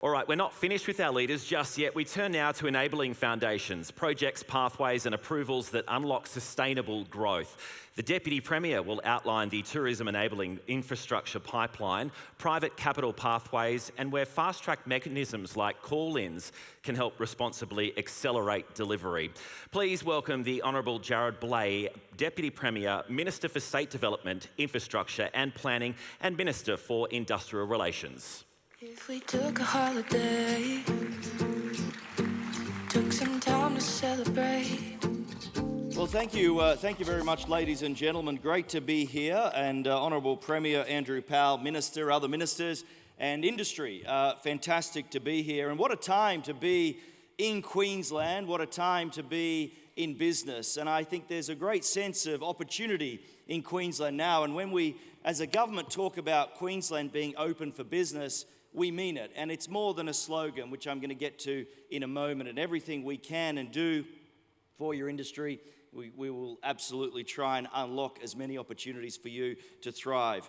All right, we're not finished with our leaders just yet. We turn now to enabling foundations, projects, pathways and approvals that unlock sustainable growth. The Deputy Premier will outline the tourism enabling infrastructure pipeline, private capital pathways and where fast-track mechanisms like call-ins can help responsibly accelerate delivery. Please welcome the Hon Jarrod Bleijie, Deputy Premier, Minister for State Development, Infrastructure and Planning and Minister for Industrial Relations. If we took a holiday, took some time to celebrate. Well, thank you very much, ladies and gentlemen. Great to be here, and Honourable Premier Andrew Powell, Minister, other ministers, and industry. Fantastic to be here, and what a time to be in Queensland. What a time to be in business, and I think there's a great sense of opportunity in Queensland now. And when we, as a government, talk about Queensland being open for business, we mean it, and it's more than a slogan, which I'm going to get to in a moment. And everything we can and do for your industry, we will absolutely try and unlock as many opportunities for you to thrive.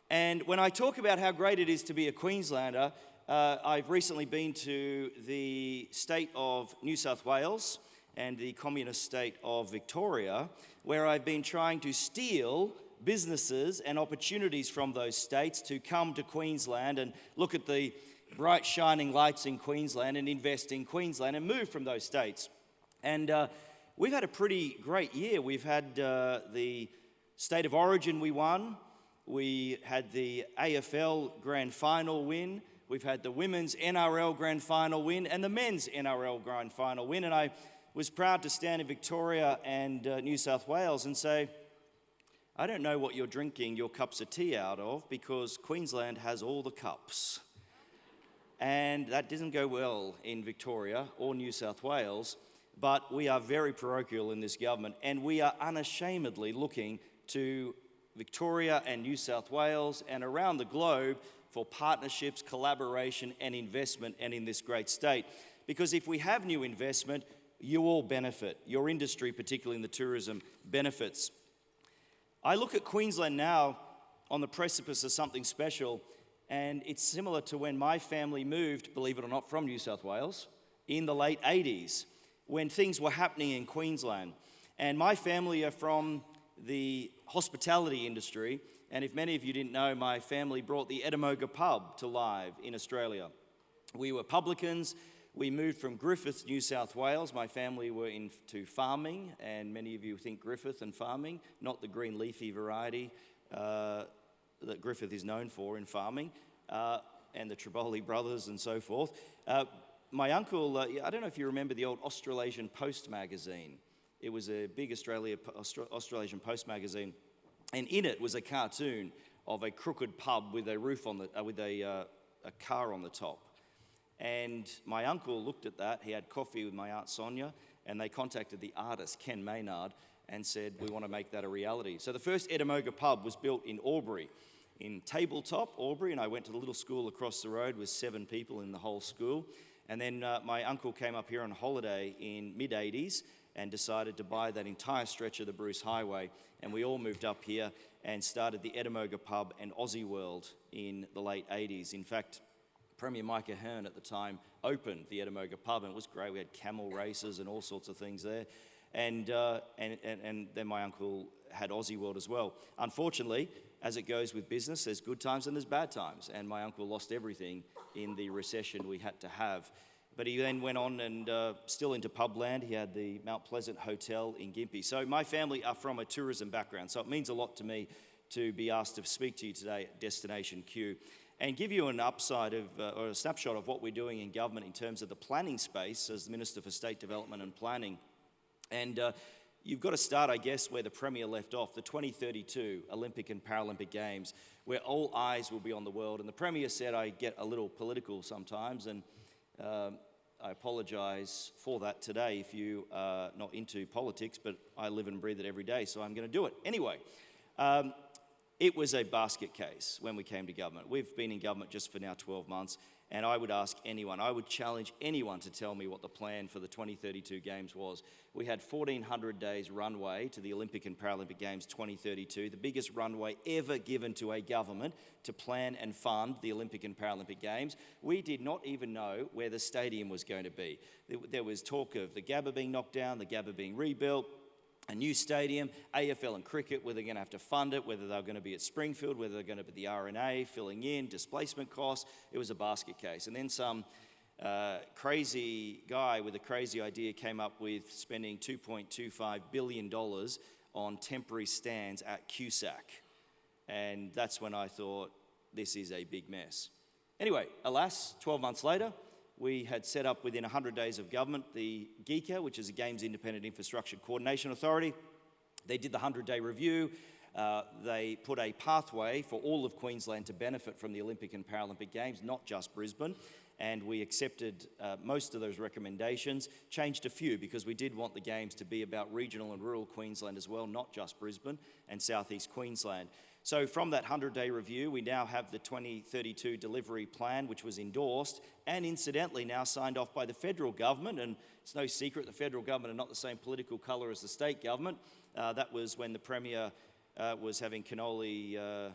And when I talk about how great it is to be a Queenslander, I've recently been to the state of New South Wales and the communist state of Victoria, where I've been trying to steal businesses and opportunities from those states to come to Queensland and look at the bright shining lights in Queensland and invest in Queensland and move from those states. And we've had a pretty great year. We've had the State of Origin we won. We had the AFL Grand Final win. We've had the Women's NRL Grand Final win and the Men's NRL Grand Final win. And I was proud to stand in Victoria and New South Wales and say, I don't know what you're drinking your cups of tea out of, because Queensland has all the cups. And that doesn't go well in Victoria or New South Wales, but we are very parochial in this government, and we are unashamedly looking to Victoria and New South Wales and around the globe for partnerships, collaboration and investment, and in this great state. Because if we have new investment, you all benefit. Your industry, particularly in the tourism, benefits. I look at Queensland now on the precipice of something special, and it's similar to when my family moved, believe it or not, from New South Wales in the late 80s, when things were happening in Queensland. And my family are from the hospitality industry, and if many of you didn't know, my family brought the Ettamogah pub to life in Australia. We were publicans. We moved from Griffith, New South Wales. My family were into farming, and many of you think Griffith and farming, not the green leafy variety that Griffith is known for in farming, and the Triboli brothers and so forth. My uncle, I don't know if you remember the old Australasian Post magazine. It was a big Australasian Post magazine, and in it was a cartoon of a crooked pub with a roof on with a car on the top. And my uncle looked at that. He had coffee with my Aunt Sonia, and they contacted the artist, Ken Maynard, and said, we want to make that a reality. So the first Ettamogah pub was built in Albury, in Tabletop, Albury, and I went to the little school across the road with 7 people in the whole school. And then my uncle came up here on holiday in mid-80s and decided to buy that entire stretch of the Bruce Highway, and we all moved up here and started the Ettamogah pub and Aussie World in the late 80s. In fact, Premier Mike Ahern at the time opened the Ettamogah pub, and it was great. We had camel races and all sorts of things there. And then my uncle had Aussie World as well. Unfortunately, as it goes with business, there's good times and there's bad times. And my uncle lost everything in the recession we had to have. But he then went on and still into pub land. He had the Mount Pleasant Hotel in Gympie. So my family are from a tourism background. So it means a lot to me to be asked to speak to you today at DestinationQ and give you an upside of, or a snapshot of what we're doing in government in terms of the planning space as the Minister for State Development and Planning. And you've got to start, I guess, where the Premier left off, the 2032 Olympic and Paralympic Games, where all eyes will be on the world. And the Premier said I get a little political sometimes, and I apologise for that today if you are not into politics, but I live and breathe it every day, so I'm going to do it. Anyway, it was a basket case when we came to government. We've been in government just for now 12 months, And I would ask anyone, I would challenge anyone to tell me what the plan for the 2032 Games was. We had 1,400 days runway to the Olympic and Paralympic Games 2032, the biggest runway ever given to a government to plan and fund the Olympic and Paralympic Games. We did not even know where the stadium was going to be. There was talk of the Gabba being knocked down, the Gabba being rebuilt, a new stadium, AFL and cricket, whether they're going to have to fund it, whether they're going to be at Springfield, whether they're going to be the RNA, filling in, displacement costs. It was a basket case. And then some crazy guy with a crazy idea came up with spending $2.25 billion on temporary stands at QSAC. And that's when I thought, this is a big mess. Anyway, alas, 12 months later, we had set up within 100 days of government the GICA, which is the Games Independent Infrastructure Coordination Authority. They did the 100-day review. They put a pathway for all of Queensland to benefit from the Olympic and Paralympic Games, not just Brisbane. And we accepted most of those recommendations, changed a few because we did want the Games to be about regional and rural Queensland as well, not just Brisbane and southeast Queensland. So from that 100-day review, we now have the 2032 delivery plan, which was endorsed and incidentally now signed off by the federal government. And it's no secret the federal government are not the same political colour as the state government. That was when the Premier was having cannoli,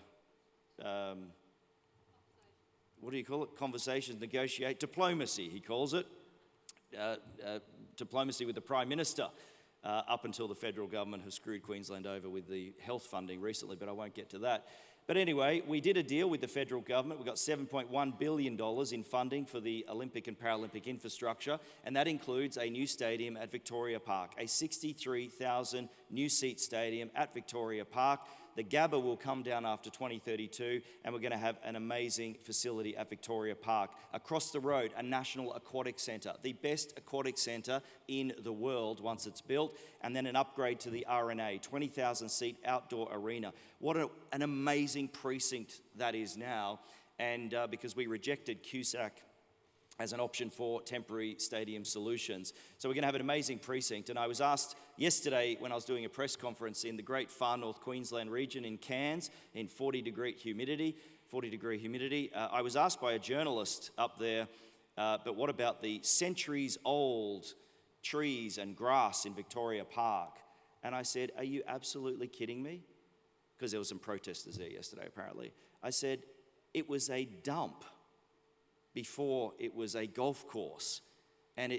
what do you call it? Conversations, negotiate, diplomacy, he calls it. Diplomacy with the Prime Minister. Up until the federal government has screwed Queensland over with the health funding recently, but I won't get to that. But anyway, we did a deal with the federal government. We got $7.1 billion in funding for the Olympic and Paralympic infrastructure, and that includes a new stadium at Victoria Park, a 63,000 new seat stadium at Victoria Park. The Gabba will come down after 2032, and we're going to have an amazing facility at Victoria Park. Across the road, a national aquatic centre, the best aquatic centre in the world once it's built, and then an upgrade to the RNA, 20,000-seat outdoor arena. What an amazing precinct that is now, and because we rejected QSAC as an option for temporary stadium solutions. So we're going to have an amazing precinct. And I was asked yesterday when I was doing a press conference in the great far north Queensland region in Cairns in 40-degree humidity, I was asked by a journalist up there, but what about the centuries-old trees and grass in Victoria Park? And I said, are you absolutely kidding me? Because there were some protesters there yesterday, apparently. I said, it was a dump before it was a golf course, and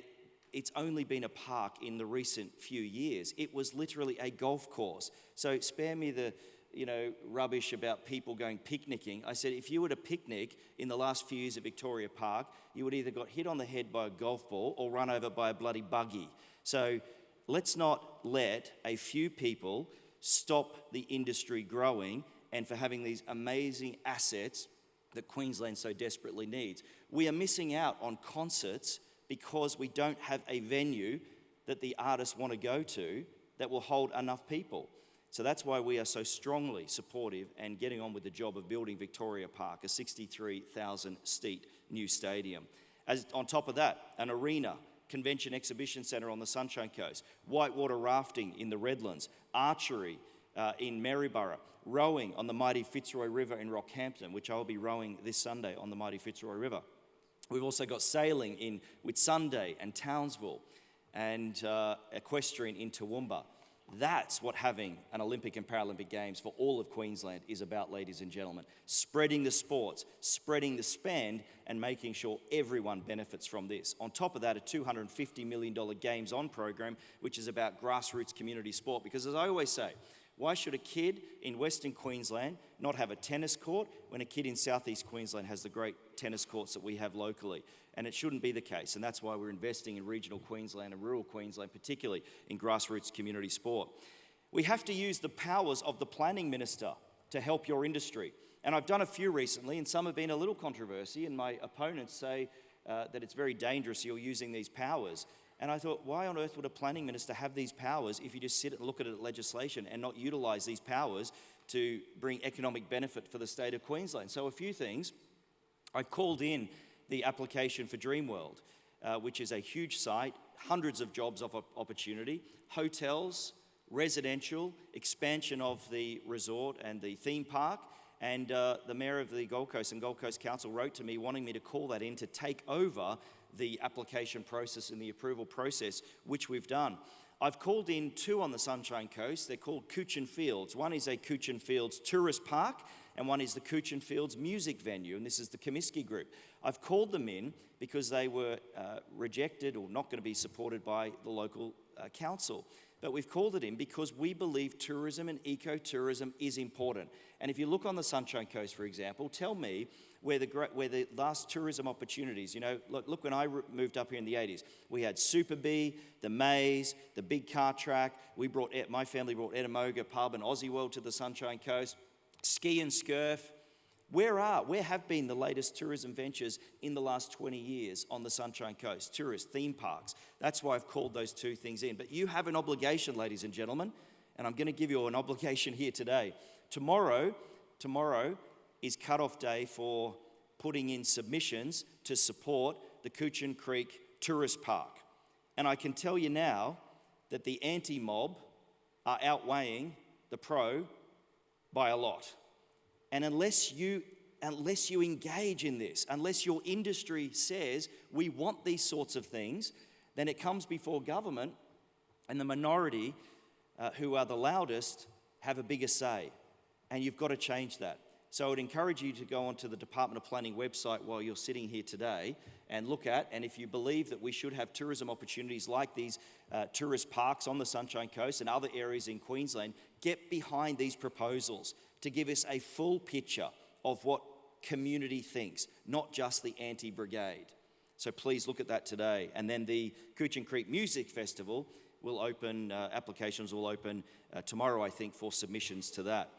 it's only been a park in the recent few years. It was literally a golf course. So spare me the rubbish about people going picnicking. I said, if you were to picnic in the last few years at Victoria Park, you would either got hit on the head by a golf ball or run over by a bloody buggy. So let's not let a few people stop the industry growing and for having these amazing assets that Queensland so desperately needs. We are missing out on concerts because we don't have a venue that the artists want to go to that will hold enough people. So that's why we are so strongly supportive and getting on with the job of building Victoria Park, a 63,000-seat new stadium. On top of that, an arena, convention exhibition centre on the Sunshine Coast, whitewater rafting in the Redlands, archery in Maryborough, rowing on the mighty Fitzroy River in Rockhampton, which I'll be rowing this Sunday on the mighty Fitzroy River. We've also got sailing in Whitsunday and Townsville, and equestrian in Toowoomba. That's what having an Olympic and Paralympic Games for all of Queensland is about, ladies and gentlemen. Spreading the sports, spreading the spend, and making sure everyone benefits from this. On top of that, a $250 million Games On program, which is about grassroots community sport. Because as I always say, why should a kid in Western Queensland not have a tennis court when a kid in Southeast Queensland has the great tennis courts that we have locally? And it shouldn't be the case, and that's why we're investing in regional Queensland and rural Queensland, particularly in grassroots community sport. We have to use the powers of the planning minister to help your industry. And I've done a few recently, and some have been a little controversy, and my opponents say that it's very dangerous you're using these powers. And I thought, why on earth would a planning minister have these powers if you just sit and look at it at legislation and not utilise these powers to bring economic benefit for the state of Queensland? So a few things. I've called in the application for Dreamworld, which is a huge site, hundreds of jobs of opportunity, hotels, residential, expansion of the resort and the theme park, And the Mayor of the Gold Coast and Gold Coast Council wrote to me wanting me to call that in to take over the application process and the approval process, which we've done. I've called in 2 on the Sunshine Coast. They're called Coochin Fields. One is a Coochin Fields tourist park, and one is the Coochin Fields music venue, and this is the Comiskey Group. I've called them in because they were rejected or not going to be supported by the local council. But we've called it in because we believe tourism and ecotourism is important. And if you look on the Sunshine Coast, for example, tell me where the last tourism opportunities, look when I moved up here in the 80s, we had Super Bee, the Maze, the big car track. My family brought Edamoga Pub and Aussie World to the Sunshine Coast, ski and scurf. Where have been the latest tourism ventures in the last 20 years on the Sunshine Coast? Tourist theme parks. That's why I've called those 2 things in. But you have an obligation, ladies and gentlemen, and I'm going to give you an obligation here today. Tomorrow is cut-off day for putting in submissions to support the Coochin Creek Tourist Park. And I can tell you now that the anti-mob are outweighing the pro by a lot. And unless you engage in this, unless your industry says we want these sorts of things, then it comes before government, and the minority who are the loudest have a bigger say. And you've got to change that. So I would encourage you to go onto the Department of Planning website while you're sitting here today and look at, and if you believe that we should have tourism opportunities like these tourist parks on the Sunshine Coast and other areas in Queensland, get behind these proposals to give us a full picture of what community thinks, not just the anti-brigade. So please look at that today. And then the Coochin Creek Music Festival will open, applications will open tomorrow, I think, for submissions to that.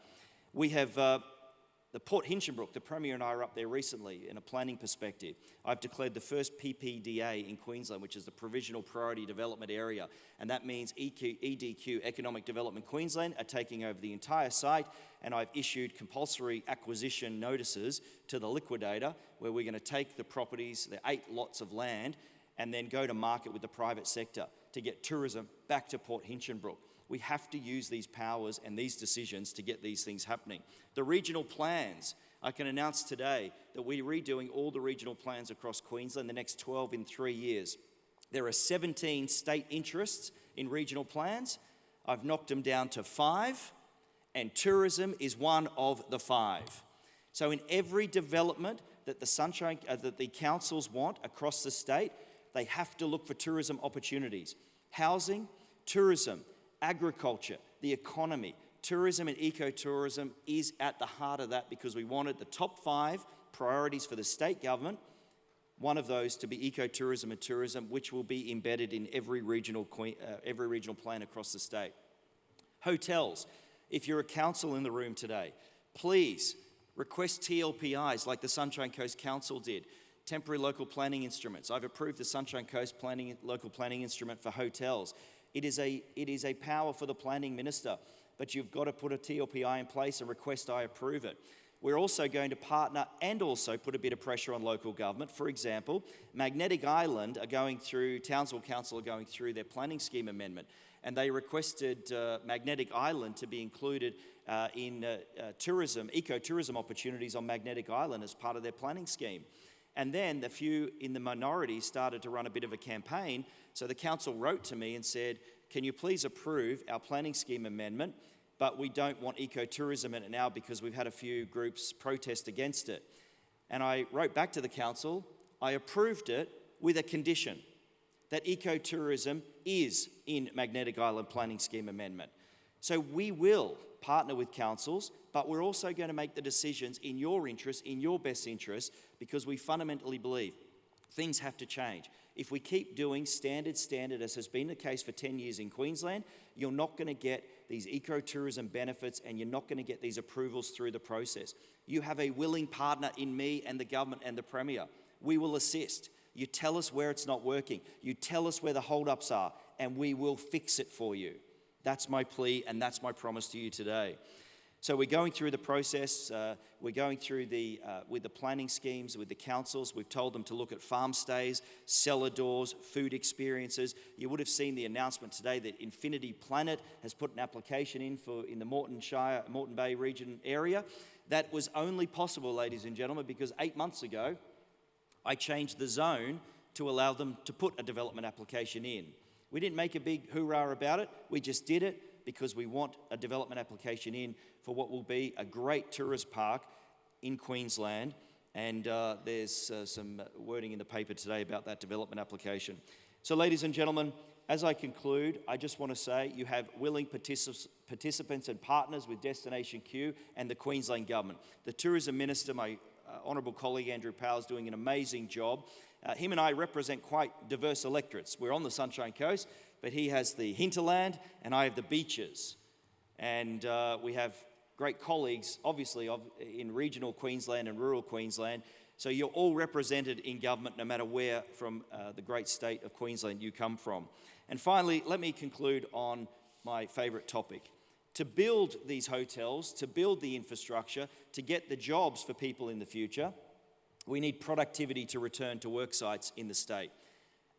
We have the Port Hinchinbrook, the Premier and I were up there recently in a planning perspective. I've declared the first PPDA in Queensland, which is the Provisional Priority Development Area, and that means EDQ, Economic Development Queensland, are taking over the entire site, and I've issued compulsory acquisition notices to the liquidator, where we're going to take the properties, the 8 lots of land, and then go to market with the private sector to get tourism back to Port Hinchinbrook. We have to use these powers and these decisions to get these things happening. The regional plans, I can announce today that we're redoing all the regional plans across Queensland, the next 12 in 3 years. There are 17 state interests in regional plans. I've knocked them down to 5, and tourism is one of the 5. So in every development that that the councils want across the state, they have to look for tourism opportunities. Housing, tourism, agriculture, the economy, tourism and ecotourism is at the heart of that because we wanted the top 5 priorities for the state government, one of those to be ecotourism and tourism, which will be embedded in every regional plan across the state. Hotels, if you're a council in the room today, please request TLPIs like the Sunshine Coast Council did, temporary local planning instruments. I've approved the Sunshine Coast local planning instrument for hotels. It is a power for the planning minister, but you've got to put a TLPI in place and request I approve it. We're also going to partner and also put a bit of pressure on local government. For example, Magnetic Island Townsville Council are going through their planning scheme amendment, and they requested Magnetic Island to be included in ecotourism opportunities on Magnetic Island as part of their planning scheme. And then the few in the minority started to run a bit of a campaign. So the council wrote to me and said, can you please approve our planning scheme amendment, but we don't want ecotourism in it now because we've had a few groups protest against it. And I wrote back to the council, I approved it with a condition that ecotourism is in Magnetic Island planning scheme amendment. So we will partner with councils, but we're also going to make the decisions in your interest, in your best interest, because we fundamentally believe things have to change. If we keep doing standard, as has been the case for 10 years in Queensland, you're not going to get these ecotourism benefits and you're not going to get these approvals through the process. You have a willing partner in me and the government and the Premier. We will assist. You tell us where it's not working. You tell us where the hold-ups are, and we will fix it for you. That's my plea and that's my promise to you today. So we're going through the process, we're going through with the planning schemes, with the councils. We've told them to look at farm stays, cellar doors, food experiences. You would have seen the announcement today that Infinity Planet has put an application in the Moreton Bay region area. That was only possible, ladies and gentlemen, because 8 months ago, I changed the zone to allow them to put a development application in. We didn't make a big hoorah about it, we just did it because we want a development application in for what will be a great tourist park in Queensland. And there's some wording in the paper today about that development application. So ladies and gentlemen, as I conclude, I just want to say you have willing participants and partners with DestinationQ and the Queensland Government. The Tourism Minister, my honourable colleague Andrew Powell, is doing an amazing job. Him and I represent quite diverse electorates. We're on the Sunshine Coast, but he has the hinterland and I have the beaches. And we have great colleagues, obviously, in regional Queensland and rural Queensland. So you're all represented in government no matter where from the great state of Queensland you come from. And finally, let me conclude on my favourite topic. To build these hotels, to build the infrastructure, to get the jobs for people in the future, we need productivity to return to work sites in the state.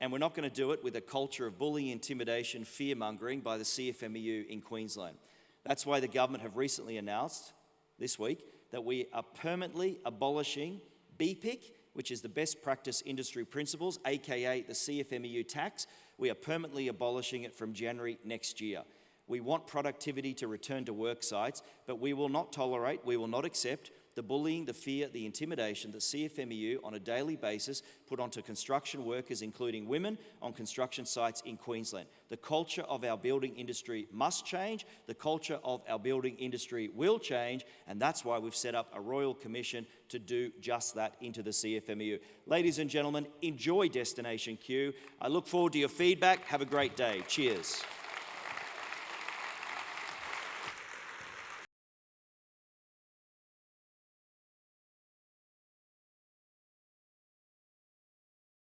And we're not going to do it with a culture of bullying, intimidation, fear-mongering by the CFMEU in Queensland. That's why the government have recently announced this week that we are permanently abolishing BPIC, which is the best practice industry principles, aka the CFMEU tax. We are permanently abolishing it from January next year. We want productivity to return to work sites, but we will not tolerate, we will not accept the bullying, the fear, the intimidation that CFMEU on a daily basis put onto construction workers, including women, on construction sites in Queensland. The culture of our building industry must change. The culture of our building industry will change, and that's why we've set up a Royal Commission to do just that into the CFMEU. Ladies and gentlemen, enjoy Destination Q. I look forward to your feedback. Have a great day. Cheers.